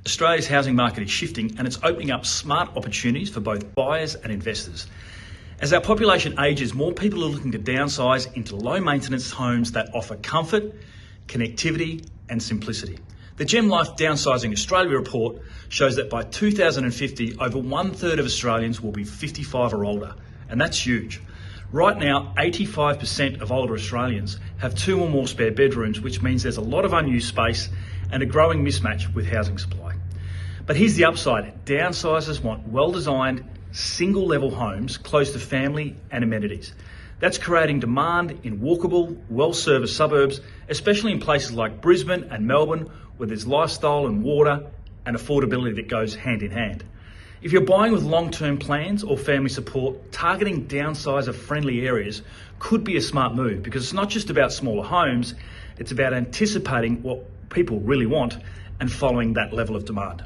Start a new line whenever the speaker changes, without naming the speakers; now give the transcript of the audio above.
Australia's housing market is shifting and it's opening up smart opportunities for both buyers and investors. As our population ages, more people are looking to downsize into low maintenance homes that offer comfort, connectivity and simplicity. The GemLife Downsizing Australia Report shows that by 2050, over 1/3 of Australians will be 55 or older, and that's huge. Right now, 85% of older Australians have 2 or more spare bedrooms, which means there's a lot of unused space and a growing mismatch with housing supply. But here's the upside. Downsizers want well-designed, single-level homes close to family and amenities. That's creating demand in walkable, well-serviced suburbs, especially in places like Brisbane and Melbourne, where there's lifestyle and water and affordability that goes hand in hand. If you're buying with long-term plans or family support, targeting downsizer-friendly areas could be a smart move, because it's not just about smaller homes, it's about anticipating what people really want and following that level of demand.